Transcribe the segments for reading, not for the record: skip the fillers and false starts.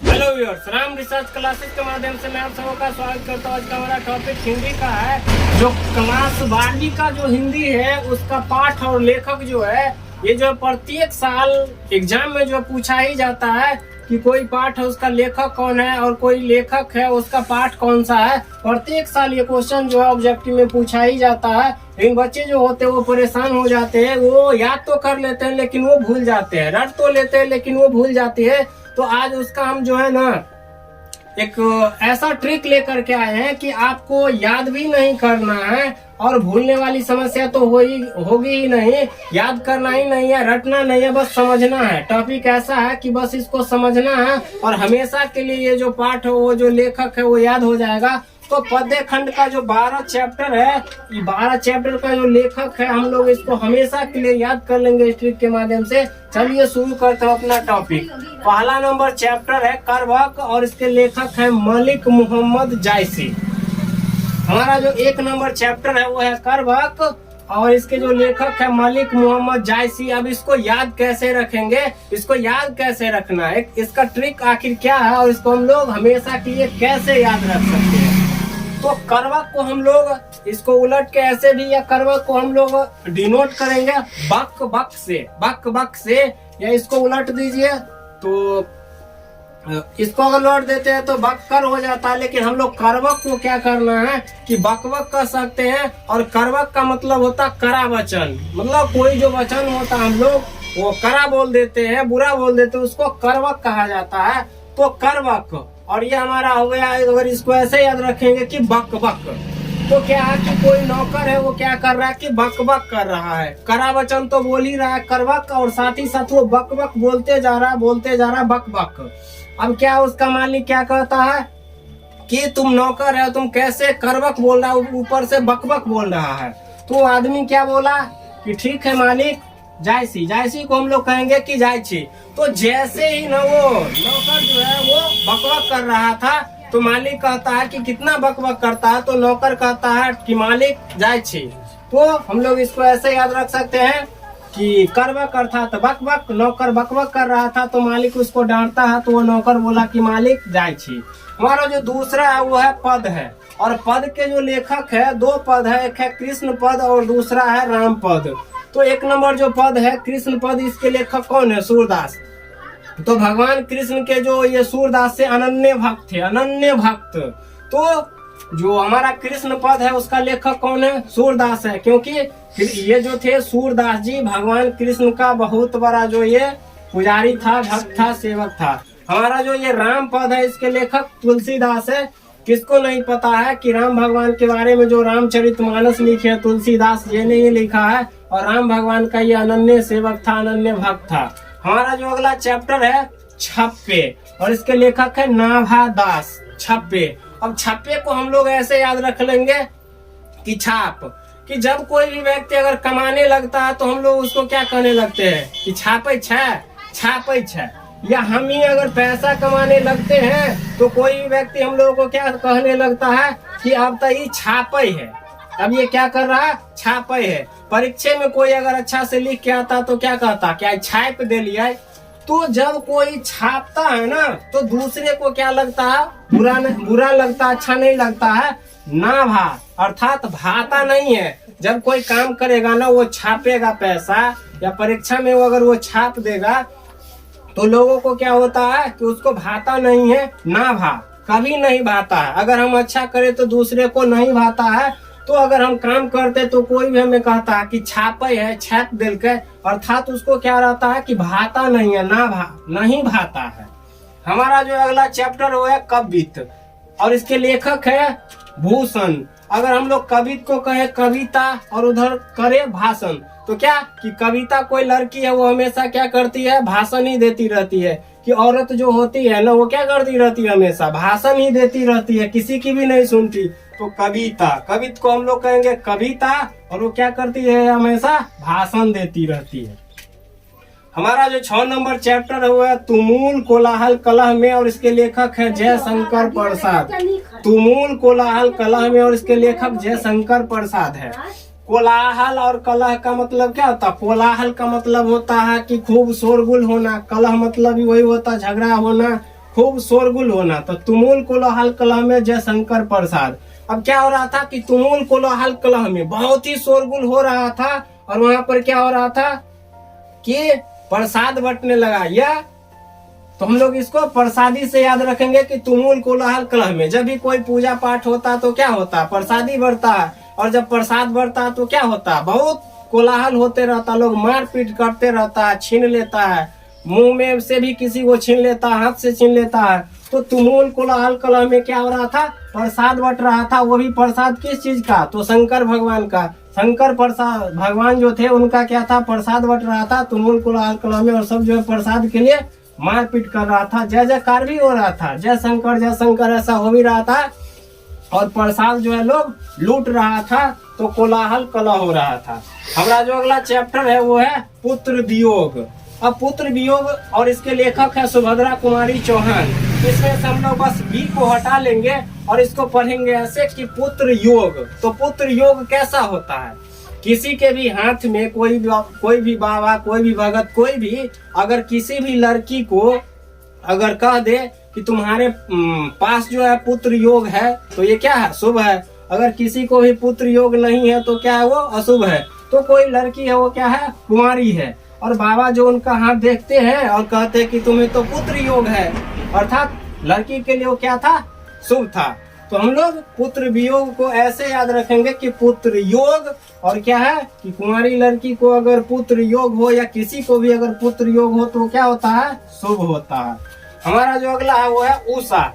Hello viewers, Ram research classes के माध्यम से मैं आप सबों का स्वागत करता हूँ। आज का हमारा टॉपिक हिंदी का है। जो क्लास 12वीं का जो हिंदी है उसका पाठ और लेखक जो है ये जो प्रत्येक साल एग्जाम में जो पूछा ही जाता है कि कोई पाठ है उसका लेखक कौन है और कोई लेखक है उसका पाठ कौन सा है। प्रत्येक साल ये क्वेश्चन जो है ऑब्जेक्टिव में पूछा ही जाता है। लेकिन बच्चे जो होते हैं वो परेशान हो जाते हैं, वो याद तो कर लेते हैं लेकिन वो भूल जाते हैं, रट तो लेते हैं लेकिन वो भूल जाते हैं। तो आज उसका हम जो है ना एक ऐसा ट्रिक लेकर के आए हैं कि आपको याद भी नहीं करना है और भूलने वाली समस्या तो होगी ही नहीं, याद करना ही नहीं है, रटना नहीं है, बस समझना है। टॉपिक ऐसा है कि बस इसको समझना है और हमेशा के लिए ये जो पाठ है वो जो लेखक है वो याद हो जाएगा। तो पद्य खंड का जो 12 चैप्टर है, ये 12 चैप्टर का जो लेखक है हम लोग इसको हमेशा के लिए याद कर लेंगे इस ट्रिक के माध्यम से। चलिए शुरू करते हैं अपना टॉपिक। पहला नंबर चैप्टर है करवक और इसके लेखक है मलिक मोहम्मद जायसी। हमारा जो 1 नंबर चैप्टर है वो है करवक और इसके जो लेखक है मलिक मोहम्मद जायसी। अब इसको याद कैसे रखेंगे, इसको याद कैसे रखना है, इसका ट्रिक आखिर क्या है और इसको हम लोग हमेशा के लिए कैसे याद रख सकते हैं। तो करवक को हम लोग इसको उलट के ऐसे भी, या करवक को हम लोग डिनोट करेंगे बक बक से, या इसको उलट दीजिए तो इसको अगर लौट देते हैं तो बक्कर हो जाता है। लेकिन हम लोग करवक को क्या करना है कि बकवक कर सकते हैं। और करवक का मतलब होता करा वचन, मतलब कोई जो वचन होता हम लोग वो करा बोल देते हैं, बुरा बोल देते हैं, उसको करवक कहा जाता है। तो करवक और ये हमारा हो गया। अगर इसको ऐसे याद रखेंगे कि बक तो क्या है कि कोई नौकर है वो क्या कर रहा है कि बक कर रहा है, करा वचन तो बोल ही रहा है करवक, और साथ ही साथ वो बक बोलते जा रहा है बक। अब क्या उसका मालिक क्या कहता है कि तुम नौकर है, तुम कैसे करवक बोल रहा है, ऊपर से बक बोल रहा है। तो आदमी क्या बोला कि ठीक है मालिक, जायसी को हम लोग कहेंगे कि जायची। तो जैसे ही ना वो नौकर जो है वो बकबक कर रहा था तो मालिक कहता है कि कितना बकबक करता है, तो नौकर कहता है कि मालिक जायची। तो हम लोग इसको ऐसे याद रख सकते हैं कि करवक अर्थात बकबक, नौकर बकबक कर रहा था तो मालिक उसको डांटता है तो वो नौकर बोला कि मालिक जायची। हमारा जो दूसरा है वो है पद है, और पद के जो लेखक है 2 पद है, एक है कृष्ण पद और दूसरा है राम पद। तो 1 नंबर जो पद है कृष्ण पद, इसके लेखक कौन है? सूरदास। तो भगवान कृष्ण के जो ये सूरदास से अनन्य भक्त। तो जो हमारा कृष्ण पद है उसका लेखक कौन है? सूरदास है, क्योंकि ये जो थे सूरदास जी भगवान कृष्ण का बहुत बड़ा जो ये पुजारी था, भक्त था, सेवक था। हमारा जो ये राम पद है इसके लेखक तुलसीदास है। किसको नहीं पता है कि राम भगवान के बारे में जो रामचरितमानस लिखे है तुलसीदास जी ने ही लिखा है, और राम भगवान का ये अनन्य सेवक था, अनन्य भक्त था। हमारा जो अगला चैप्टर है छप्पे और इसके लेखक है नाभादास। छप्पे, अब छप्पे को हम लोग ऐसे याद रख लेंगे कि छाप, कि जब कोई भी व्यक्ति अगर कमाने लगता है तो हम लोग उसको क्या कहने लगते हैं कि छापे छ। या हम ही अगर पैसा कमाने लगते हैं तो कोई भी व्यक्ति हम लोगों को क्या कहने लगता है कि अब तो ये छापे है, अब ये क्या कर रहा है? छापे है। परीक्षा में कोई अगर अच्छा से लिख के आता तो क्या कहता, क्या छाप दे लिया। तो जब कोई छापता है ना तो दूसरे को क्या लगता है? बुरा लगता, अच्छा नहीं लगता है। ना भा अर्थात भाता नहीं है। जब कोई काम करेगा ना वो छापेगा पैसा, या परीक्षा में वो अगर वो छाप देगा तो लोगों को क्या होता है कि उसको भाता नहीं है, ना भा, कभी नहीं भाता है। अगर हम अच्छा करें तो दूसरे को नहीं भाता है। तो अगर हम काम करते तो कोई भी हमें कहता है कि छापे है, छाप दिल के, अर्थात उसको क्या रहता है कि भाता नहीं है, नहीं भाता है। हमारा जो अगला चैप्टर वो है कवित और इसके लेखक है भूषण। अगर हम लोग कवित को कहे कविता और उधर करे भाषण, तो क्या कि कविता कोई लड़की है वो हमेशा क्या करती है? भाषण ही देती रहती है। कि औरत जो होती है ना वो क्या करती रहती है? हमेशा भाषण ही देती रहती है, किसी की भी नहीं सुनती। तो कवित को हम लोग कहेंगे कविता, और वो क्या करती है? हमेशा भाषण देती रहती है। हमारा जो 6 नंबर चैप्टर है वो है तुमुल कोलाहल कलह में और इसके लेखक है जयशंकर प्रसाद। तुमुल कोलाहल कलह में और इसके लेखक जयशंकर प्रसाद है। कोलाहल और कलह का मतलब क्या होता है? कोलाहल का मतलब होता है कि खूब शोरगुल होना, कलह मतलब भी वही होता है झगड़ा होना, खूब शोरगुल होना। तो तुमुल कोलाहल कलह में जयशंकर प्रसाद। अब क्या हो रहा था कि तुमुल कोलाहल कलह में बहुत ही शोरगुल हो रहा था, और वहां पर क्या हो रहा था कि प्रसाद बंटने लगा। या तो हम लोग इसको प्रसादी से याद रखेंगे कि तुमुल कोलाहल कलह में जब भी कोई पूजा पाठ होता तो क्या होता, प्रसादी बढ़ता है। और जब प्रसाद बढ़ता तो क्या होता, बहुत कोलाहल होते रहता, लोग मारपीट करते रहता है, छीन लेता है, मुंह में से भी किसी को छीन लेता है, हाथ से छीन लेता है। तो तुमुल कोलाहल कलह में क्या हो रहा था, प्रसाद बट रहा था। वो भी प्रसाद किस चीज का, तो शंकर भगवान का। शंकर प्रसाद भगवान जो थे उनका क्या था, प्रसाद बट रहा था तुमुल कोलाहल कलह में। और सब जो है प्रसाद के लिए मारपीट कर रहा था, जय जयकार भी हो रहा था, जय शंकर ऐसा हो भी रहा था। और प्रसाद जो है लोग लूट रहा था, तो कोलाहल कलह हो रहा था। हमारा जो अगला चैप्टर है वो है पुत्र वियोग। अब पुत्र वियोग, और इसके लेखक है सुभद्रा कुमारी चौहान। इसमें से हम लोग बस बी को हटा लेंगे और इसको पढ़ेंगे ऐसे कि पुत्र योग। तो पुत्र योग कैसा होता है, किसी के भी हाथ में कोई भी बाबा, कोई भी भगत, कोई भी अगर किसी भी लड़की को अगर कह दे कि तुम्हारे पास जो है पुत्र योग है, तो ये क्या है, शुभ है। अगर किसी को भी पुत्र योग नहीं है तो क्या है, वो अशुभ है। तो कोई लड़की है वो क्या है, कुंवारी है, और बाबा जो उनका हाथ देखते हैं और कहते हैं कि तुम्हें तो पुत्र योग है, अर्थात लड़की के लिए वो क्या था, शुभ था। तो हम लोग पुत्र वियोग को ऐसे याद रखेंगे कि पुत्र योग, और क्या है कि कुंवारी लड़की को अगर पुत्र योग हो या किसी को भी अगर पुत्र योग हो तो क्या होता है, शुभ होता है। हमारा जो अगला है वो है उषा,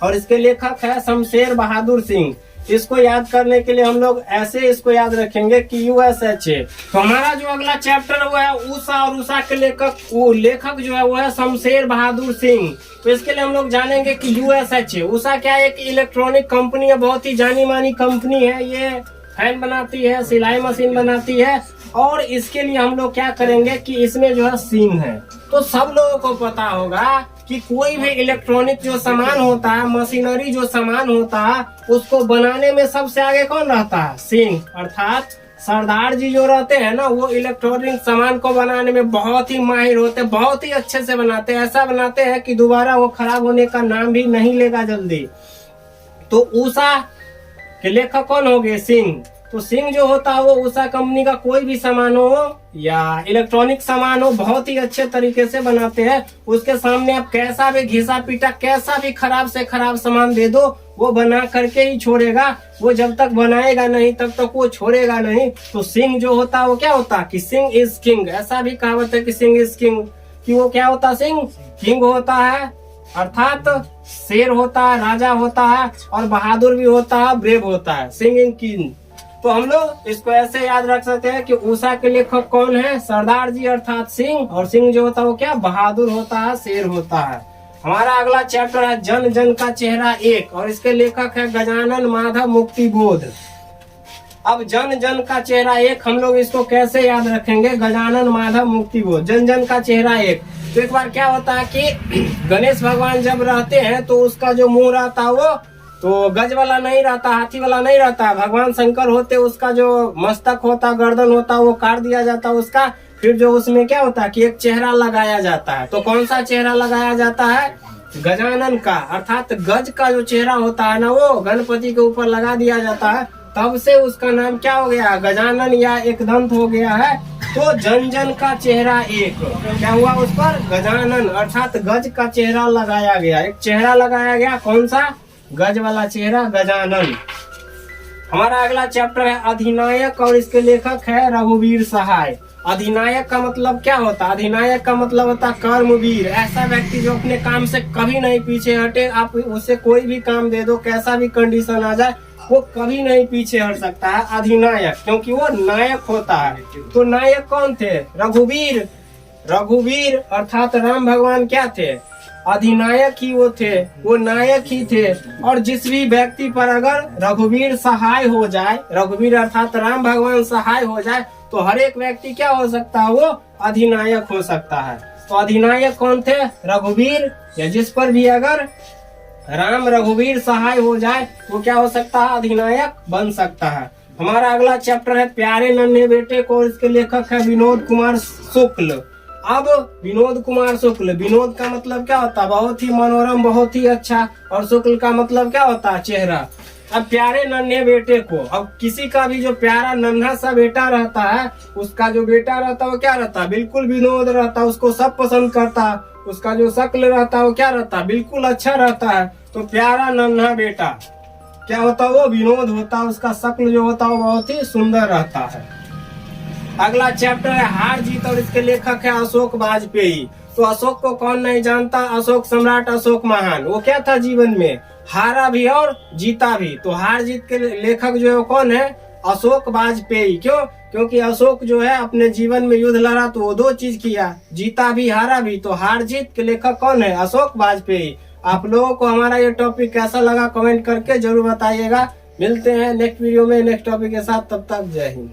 और इसके लेखक है शमशेर बहादुर सिंह। इसको याद करने के लिए हम लोग ऐसे इसको याद रखेंगे कि USHA। तो हमारा जो अगला चैप्टर वो है उषा, और उषा के लेखक जो है वो है शमशेर बहादुर सिंह। तो इसके लिए हम लोग जानेंगे कि USHA, उषा क्या है, एक इलेक्ट्रॉनिक कंपनी है, बहुत ही जानी मानी कंपनी है। ये फैन बनाती है, सिलाई मशीन बनाती है, और इसके लिए हम लोग क्या करेंगे कि इसमें जो है सिंह है। तो सब लोगों को पता होगा कि कोई भी इलेक्ट्रॉनिक जो सामान होता है, मशीनरी जो सामान होता है, उसको बनाने में सबसे आगे कौन रहता है, सिंह। अर्थात सरदार जी जो रहते हैं ना, वो इलेक्ट्रॉनिक सामान को बनाने में बहुत ही माहिर होते हैं, बहुत ही अच्छे से बनाते हैं। ऐसा बनाते हैं कि दोबारा वो खराब होने का नाम भी नहीं लेगा जल्दी। तो उषा के लेखक कौन हो गए, सिंह। तो सिंह जो होता है वो उषा कंपनी का कोई भी सामान हो या इलेक्ट्रॉनिक सामान हो, बहुत ही अच्छे तरीके से बनाते हैं। उसके सामने आप कैसा भी घिसा पीटा, कैसा भी खराब से खराब सामान दे दो, वो बना करके ही छोड़ेगा। वो जब तक बनाएगा नहीं तब तक वो छोड़ेगा नहीं। तो सिंह जो होता है वो क्या होता है कि सिंह इज किंग। ऐसा भी कहावत है कि सिंह इज किंग, कि वो क्या होता है, सिंह किंग होता है, अर्थात शेर होता है, राजा होता है, और बहादुर भी होता है, ब्रेव होता है, सिंह इज किंग। तो हम लोग इसको ऐसे याद रख सकते हैं कि उषा के लेखक कौन है, सरदार जी अर्थात सिंह, और सिंह जो होता है वो क्या, बहादुर होता है, शेर होता है। हमारा अगला चैप्टर है जन जन का चेहरा एक, और इसके लेखक है गजानन माधव मुक्तिबोध। अब जन जन का चेहरा एक हम लोग इसको कैसे याद रखेंगे, गजानन माधव मुक्तिबोध, जन जन का चेहरा एक। तो एक बार क्या होता है कि गणेश भगवान जब रहते हैं तो उसका जो मुंह रहता है वो तो गज वाला नहीं रहता, हाथी वाला नहीं रहता। भगवान शंकर होते उसका जो मस्तक होता, गर्दन होता, वो काट दिया जाता उसका। फिर जो उसमें क्या होता है कि एक चेहरा लगाया जाता है। तो कौन सा चेहरा लगाया जाता है, गजानन का, अर्थात गज का जो चेहरा होता है ना, वो गणपति के ऊपर लगा दिया जाता है। तब से उसका नाम क्या हो गया, गजानन या एकदंत हो गया है। तो जन जन का चेहरा एक, क्या हुआ उस पर, गजानन, अर्थात गज का चेहरा लगाया गया। एक चेहरा लगाया गया, कौन सा, गज वाला चेहरा, गजानन। हमारा अगला चैप्टर है अधिनायक, और इसके लेखक है रघुवीर सहाय। अधिनायक का मतलब क्या होता है, अधिनायक का मतलब होता है कर्मवीर। ऐसा व्यक्ति जो अपने काम से कभी नहीं पीछे हटे। आप उसे कोई भी काम दे दो, कैसा भी कंडीशन आ जाए, वो कभी नहीं पीछे हट सकता है, अधिनायक, क्योंकि वो नायक होता है। तो नायक कौन थे, रघुवीर। रघुवीर अर्थात राम भगवान क्या थे, अधिनायक ही वो थे, वो नायक ही थे। और जिस भी व्यक्ति पर अगर रघुवीर सहाय हो जाए, रघुवीर अर्थात राम भगवान सहाय हो जाए, तो हर एक व्यक्ति क्या हो सकता है, वो अधिनायक हो सकता है। तो अधिनायक कौन थे, रघुवीर, या जिस पर भी अगर राम रघुवीर सहाय हो जाए तो क्या हो सकता है, अधिनायक बन सकता है। हमारा अगला चैप्टर है प्यारे नन्हे बेटे को, इसके लेखक है विनोद कुमार शुक्ल। अब विनोद कुमार शुक्ल, विनोद का मतलब क्या होता है? बहुत ही मनोरम, बहुत ही अच्छा। और शुक्ल का मतलब क्या होता है? चेहरा। अब प्यारे नन्हे बेटे को, अब किसी का भी जो प्यारा नन्हा सा बेटा रहता है, उसका जो बेटा रहता है वो क्या रहता है? बिल्कुल विनोद रहता है, उसको सब पसंद करता है। उसका जो शक्ल रहता है वो क्या रहता है? बिल्कुल अच्छा रहता है। तो प्यारा नन्हा बेटा क्या होता है? वो विनोद होता है। उसका शक्ल जो होता है वो बहुत ही सुंदर रहता है। अगला चैप्टर है हार जीत, और इसके लेखक है अशोक वाजपेयी। तो अशोक को कौन नहीं जानता? अशोक सम्राट, अशोक महान। वो क्या था जीवन में? हारा भी और जीता भी। तो हार जीत के लेखक जो है वो कौन है? अशोक वाजपेयी। क्यों? क्योंकि अशोक जो है अपने जीवन में युद्ध लड़ा तो वो दो चीज किया, जीता भी हारा भी। तो हार जीत के लेखक कौन है? अशोक वाजपेयी। आप लोगों को हमारा ये टॉपिक कैसा लगा कमेंट करके जरूर बताइएगा। मिलते हैं नेक्स्ट वीडियो में नेक्स्ट टॉपिक के साथ, तब तक जय हिंद।